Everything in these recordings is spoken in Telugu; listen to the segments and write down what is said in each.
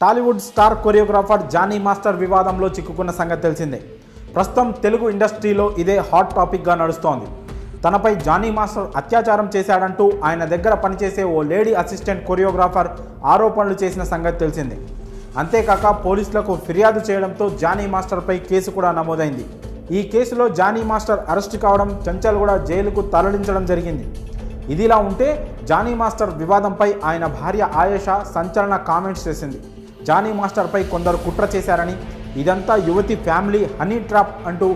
Tollywood star choreographer Jani master వివాదంలో చిక్కుకున్న సంగతి తెలిసిందే. ప్రస్తుతం తెలుగు ఇండస్ట్రీలో ఇదే హాట్ టాపిక్గా నడుస్తోంది. తనపై జానీ మాస్టర్ అత్యాచారం చేశాడంటూ ఆయన దగ్గర పనిచేసే ఓ లేడీ అసిస్టెంట్ కొరియోగ్రాఫర్ ఆరోపణలు చేసిన సంగతి తెలిసిందే. అంతేకాక పోలీసులకు ఫిర్యాదు చేయడంతో జానీ మాస్టర్పై కేసు కూడా నమోదైంది. ఈ కేసులో జానీ మాస్టర్ అరెస్టు కావడం, చెంచల్గూడ జైలుకు తరలించడం జరిగింది. ఇదిలా ఉంటే జానీ మాస్టర్ వివాదంపై ఆయన భార్య ఆయేషా సంచలన కామెంట్స్ చేసింది. జానీ మాస్టర్పై కొందరు కుట్ర చేశారని, ఇదంతా యువతి ఫ్యామిలీ హనీ ట్రాప్ అంటూ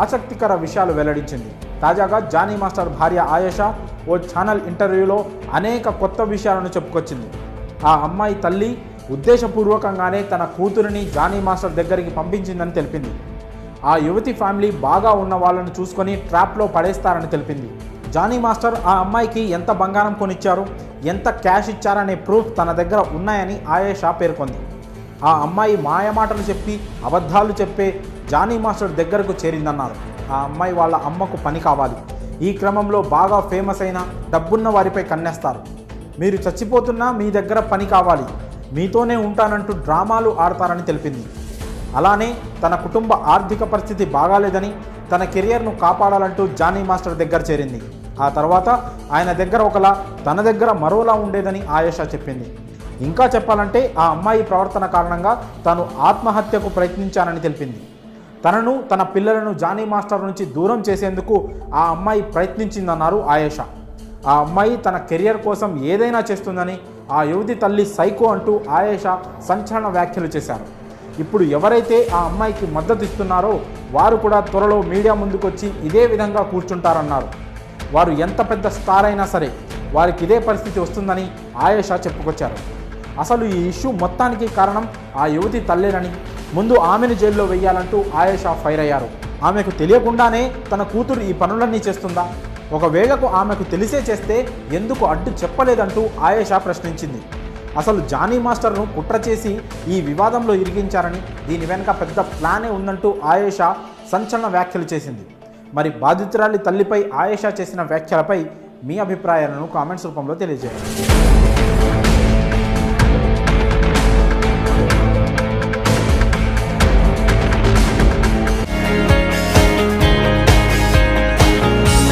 ఆసక్తికర విషయాలు వెల్లడించింది. తాజాగా జానీ మాస్టర్ భార్య ఆయేషా ఓ ఛానల్ ఇంటర్వ్యూలో అనేక కొత్త విషయాలను చెప్పుకొచ్చింది. ఆ అమ్మాయి తల్లి ఉద్దేశపూర్వకంగానే తన కూతురిని జానీ మాస్టర్ దగ్గరికి పంపించిందని తెలిపింది. ఆ యువతి ఫ్యామిలీ బాగా ఉన్న వాళ్ళను చూసుకొని ట్రాప్లో పడేస్తారని తెలిపింది. జానీ మాస్టర్ ఆ అమ్మాయికి ఎంత బంగారం కొనిచ్చారు, ఎంత క్యాష్ ఇచ్చారనే ప్రూఫ్ తన దగ్గర ఉన్నాయని ఆయేషా పేర్కొంది. ఆ అమ్మాయి మాయమాటలు చెప్పి అబద్ధాలు చెప్పే జానీ మాస్టర్ దగ్గరకు చేరిందన్నారు. ఆ అమ్మాయి వాళ్ళ అమ్మకు పని కావాలి. ఈ క్రమంలో బాగా ఫేమస్ అయిన డబ్బున్న వారిపై కన్నేస్తారు. మీరు చచ్చిపోతున్నా మీ దగ్గర పని కావాలి, మీతోనే ఉంటానంటూ డ్రామాలు ఆడతారని తెలిపింది. అలానే తన కుటుంబ ఆర్థిక పరిస్థితి బాగాలేదని, తన కెరియర్ను కాపాడాలంటూ జానీ మాస్టర్ దగ్గర చేరింది. ఆ తర్వాత ఆయన దగ్గర ఒకలా, తన దగ్గర మరోలా ఉండేదని ఆయేషా చెప్పింది. ఇంకా చెప్పాలంటే ఆ అమ్మాయి ప్రవర్తన కారణంగా తాను ఆత్మహత్యకు ప్రయత్నించానని తెలిపింది. తనను, తన పిల్లలను జానీ మాస్టర్ నుంచి దూరం చేసేందుకు ఆ అమ్మాయి ప్రయత్నించిందన్నారు ఆయేషా. ఆ అమ్మాయి తన కెరియర్ కోసం ఏదైనా చేస్తుందని, ఆ యువతి తల్లి సైకో అంటూ ఆయేషా సంచలన వ్యాఖ్యలు చేశారు. ఇప్పుడు ఎవరైతే ఆ అమ్మాయికి మద్దతు ఇస్తున్నారో వారు కూడా త్వరలో మీడియా ముందుకొచ్చి ఇదే విధంగా కూర్చుంటారన్నారు. వారు ఎంత పెద్ద స్టార్ అయినా సరే వారికి ఇదే పరిస్థితి వస్తుందని ఆయేషా చెప్పుకొచ్చారు. అసలు ఈ ఇష్యూ మొత్తానికి కారణం ఆ యువతి తల్లేనని, ముందు ఆమెను జైల్లో వెయ్యాలంటూ ఆయేషా ఫైర్ అయ్యారు. ఆమెకు తెలియకుండానే తన కూతురు ఈ పనులన్నీ చేస్తుందా? ఒకవేళకు ఆమెకు తెలిసే చేస్తే ఎందుకు అడ్డు చెప్పలేదంటూ ఆయేషా ప్రశ్నించింది. అసలు జానీ మాస్టర్ను కుట్ర చేసి ఈ వివాదంలో ఇరిగించారని, దీని వెనుక పెద్ద ప్లానే ఉందంటూ ఆయేషా సంచలన వ్యాఖ్యలు చేసింది. మరి బాధితురాలి తల్లిపై ఆయేషా చేసిన వ్యాఖ్యలపై మీ అభిప్రాయాలను కామెంట్స్ రూపంలో తెలియజేయండి.